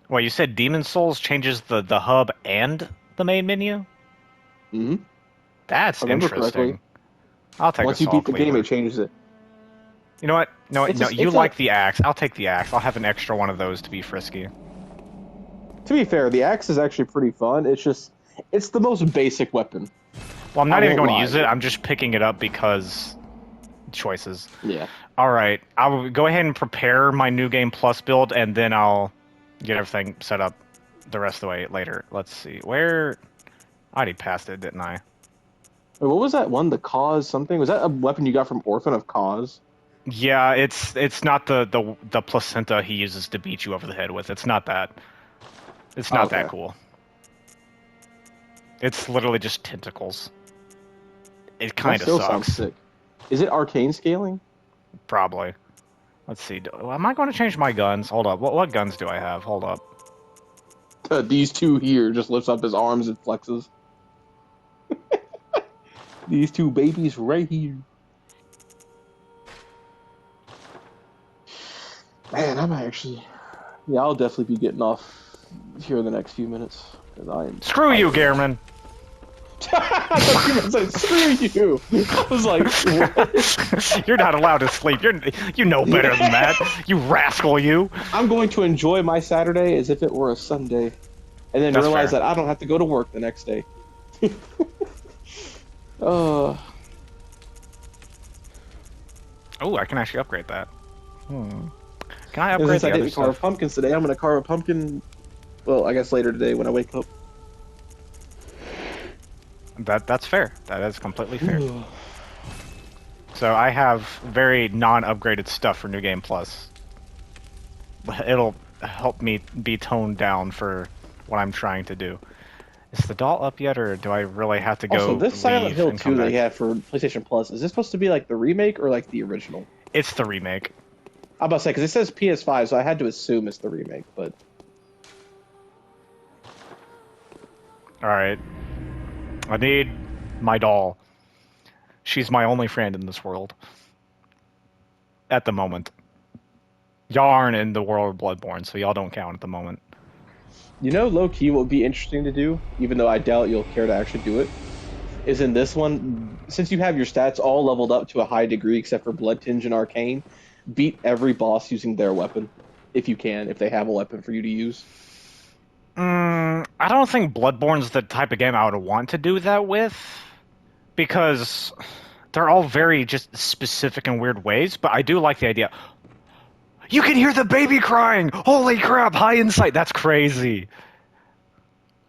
Speaker 1: Well, you said Demon Souls changes the hub and the main menu?
Speaker 2: Mm-hmm.
Speaker 1: That's
Speaker 2: Remember
Speaker 1: interesting.
Speaker 2: correctly.
Speaker 1: I'll take
Speaker 2: Once
Speaker 1: a
Speaker 2: you
Speaker 1: saw
Speaker 2: beat the game,
Speaker 1: cleaver.
Speaker 2: it changes it.
Speaker 1: You know what? No,
Speaker 2: It's
Speaker 1: no,
Speaker 2: just-
Speaker 1: you
Speaker 2: it's
Speaker 1: like
Speaker 2: a-
Speaker 1: the axe. I'll take the axe. I'll have an extra one of those to be frisky.
Speaker 2: To be fair, the axe is actually pretty fun. It's the most basic weapon.
Speaker 1: Well, I'm not
Speaker 2: I
Speaker 1: even
Speaker 2: won't
Speaker 1: going to
Speaker 2: lie.
Speaker 1: use it. I'm just picking it up because choices.
Speaker 2: Yeah.
Speaker 1: All right, I'll go ahead and prepare my New Game Plus build, and then I'll get everything set up the rest of the way later. Let's see. Where... I already passed it, didn't I?
Speaker 2: Wait, what was that one? The Cause something? Was that a weapon you got from Orphan of Cause?
Speaker 1: Yeah, it's not the placenta he uses to beat you over the head with. It's not that. It's not that
Speaker 2: Okay.
Speaker 1: cool. It's literally just tentacles. It
Speaker 2: That
Speaker 1: kind of
Speaker 2: still
Speaker 1: sucks.
Speaker 2: sounds sick. Is it arcane scaling?
Speaker 1: Probably. Let's see. Am I going to change my guns? Hold up. What guns do I have? Hold up.
Speaker 2: These two here just lifts up his arms and flexes. These two babies right here. Man, I'm actually... Yeah, I'll definitely be getting off here in the next few minutes. Because I am...
Speaker 1: Screw you, Garriman.
Speaker 2: I thought you were going to say, screw you! I was like, what?
Speaker 1: You're not allowed to sleep. You know better than that. You rascal, you.
Speaker 2: I'm going to enjoy my Saturday as if it were a Sunday. And then
Speaker 1: That's
Speaker 2: realize
Speaker 1: fair.
Speaker 2: that I don't have to go to work the next day.
Speaker 1: Oh, I can actually upgrade that. Can I upgrade
Speaker 2: Since
Speaker 1: the
Speaker 2: I
Speaker 1: other
Speaker 2: didn't carve
Speaker 1: stuff?
Speaker 2: pumpkins today, I'm gonna carve a pumpkin. Well, I guess later today when I wake up.
Speaker 1: That's fair. That is completely fair. So I have very non-upgraded stuff for New Game Plus. It'll help me be toned down for what I'm trying to do. Is the doll up yet, or do I really have to
Speaker 2: Also,
Speaker 1: go
Speaker 2: this Silent
Speaker 1: leave
Speaker 2: Hill
Speaker 1: and
Speaker 2: 2
Speaker 1: come
Speaker 2: they
Speaker 1: back?
Speaker 2: have for PlayStation Plus, is this supposed to be like the remake or like the original?
Speaker 1: It's the remake.
Speaker 2: I'm about to say, because it says PS5, so I had to assume it's the remake, but...
Speaker 1: Alright. I need my doll. She's my only friend in this world. At the moment. Y'all aren't in the world of Bloodborne, so y'all don't count at the moment.
Speaker 2: You know, low-key, what would be interesting to do, even though I doubt you'll care to actually do it, is in this one, since you have your stats all leveled up to a high degree except for Blood Tinge and Arcane, beat every boss using their weapon. If you can, if they have a weapon for you to use.
Speaker 1: I don't think Bloodborne's the type of game I would want to do that with, because they're all very just specific and weird ways, but I do like the idea. You can hear the baby crying! Holy crap, high insight, that's crazy!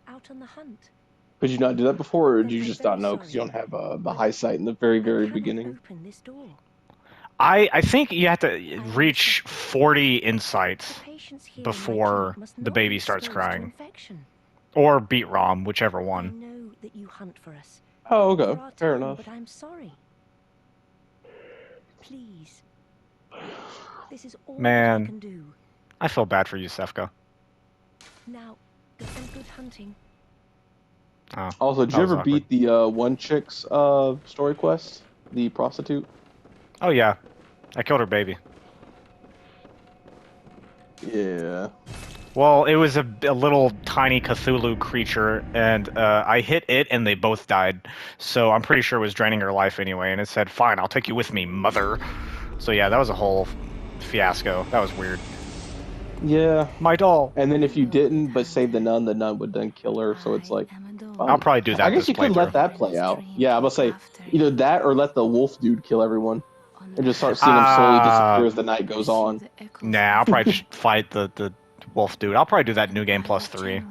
Speaker 3: Out on the hunt.
Speaker 2: Could you not do that before, or do you
Speaker 3: I'm
Speaker 2: just
Speaker 3: very
Speaker 2: not know because you
Speaker 3: sorry.
Speaker 2: don't have the high sight in the very, very
Speaker 3: I cannot
Speaker 2: beginning?
Speaker 3: open this door.
Speaker 1: I think you have to reach 40 insights
Speaker 3: The patients here in my
Speaker 1: before
Speaker 3: clinic must
Speaker 1: the
Speaker 3: not be
Speaker 1: baby starts
Speaker 3: exposed to
Speaker 1: crying.
Speaker 3: infection.
Speaker 1: Or beat Rom, whichever
Speaker 3: I
Speaker 1: one.
Speaker 3: know that you hunt for us.
Speaker 2: Oh,
Speaker 3: For
Speaker 2: okay.
Speaker 3: our
Speaker 2: Fair
Speaker 3: time,
Speaker 2: enough.
Speaker 3: But I'm sorry. Please. This is all that I
Speaker 1: Man.
Speaker 3: can do.
Speaker 1: I feel bad for you, Sefka.
Speaker 3: Now, go and good hunting.
Speaker 1: Oh,
Speaker 2: Also, did
Speaker 1: that
Speaker 2: you
Speaker 1: was
Speaker 2: ever
Speaker 1: awkward.
Speaker 2: beat the one chick's story quest? The prostitute?
Speaker 1: Oh yeah, I killed her baby.
Speaker 2: Yeah.
Speaker 1: Well, it was a little tiny Cthulhu creature, and I hit it, and they both died. So I'm pretty sure it was draining her life anyway, and it said, "Fine, I'll take you with me, mother." So yeah, that was a whole fiasco. That was weird.
Speaker 2: Yeah.
Speaker 1: My doll.
Speaker 2: And then if you didn't, but saved the nun would then kill her, so it's like...
Speaker 1: I'll probably do that
Speaker 2: I guess
Speaker 1: this
Speaker 2: you could let
Speaker 1: playthrough.
Speaker 2: that play out. Yeah, I'm gonna say, either that or let the wolf dude kill everyone. And just start seeing them slowly disappear as the night goes on.
Speaker 1: Nah, I'll probably just fight the wolf dude. I'll probably do that New Game Plus 3.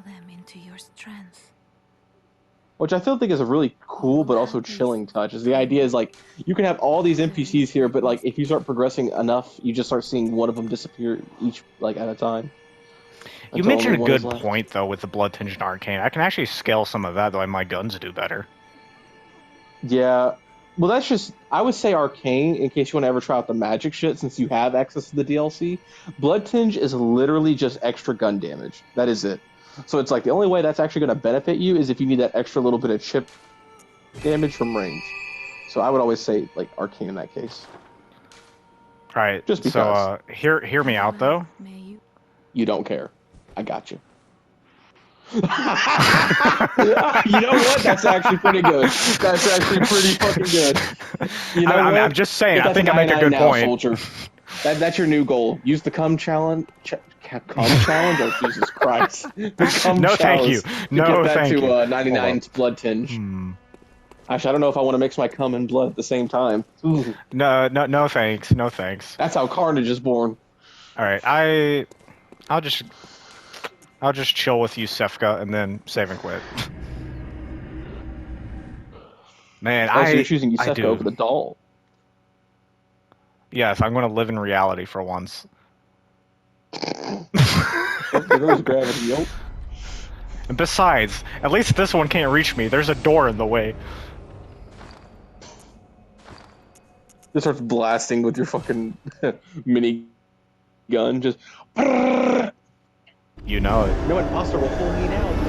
Speaker 2: Which I still think is a really cool but also chilling touch. Is the idea is like you can have all these NPCs here, but like if you start progressing enough, you just start seeing one of them disappear each like at a time.
Speaker 1: You
Speaker 2: Until
Speaker 1: mentioned a
Speaker 2: only one is
Speaker 1: good
Speaker 2: left.
Speaker 1: point though with the Blood Tinged Arcane. I can actually scale some of that, though my guns do better.
Speaker 2: Yeah. Well, that's just I would say Arcane in case you want to ever try out the magic shit since you have access to the DLC. Blood Tinge is literally just extra gun damage. That is it. So it's like the only way that's actually going to benefit you is if you need that extra little bit of chip damage from range. So I would always say like Arcane in that case.
Speaker 1: All right.
Speaker 2: Just because.
Speaker 1: So hear me out though.
Speaker 2: You don't care. I got you. You know what? That's actually pretty good. That's actually pretty fucking good. You know what?
Speaker 1: I'm just saying. I
Speaker 2: That's
Speaker 1: think I make a
Speaker 2: 99
Speaker 1: good
Speaker 2: now,
Speaker 1: point.
Speaker 2: Soldier. That's your new goal. Use the cum challenge. Cum challenge? Oh, Jesus Christ. The cum
Speaker 1: No, thank
Speaker 2: challenge
Speaker 1: you.
Speaker 2: to
Speaker 1: No,
Speaker 2: get that
Speaker 1: thank
Speaker 2: to
Speaker 1: you.
Speaker 2: 99's blood tinge. Actually, I don't know if I want to mix my cum and blood at the same time. Ooh.
Speaker 1: No, thanks. No, thanks.
Speaker 2: That's how Carnage is born.
Speaker 1: All right, I'll just chill with you, Sefka, and then save and quit. Man,
Speaker 2: Oh, so you're choosing
Speaker 1: I
Speaker 2: Yusefka
Speaker 1: do.
Speaker 2: over the doll.
Speaker 1: Yes, I'm going to live in reality for once.
Speaker 2: There goes gravity, yo.
Speaker 1: And besides, at least this one can't reach me. There's a door in the way.
Speaker 2: Just starts blasting with your fucking mini gun. Just.
Speaker 1: You know it.
Speaker 2: No imposter will pull me now.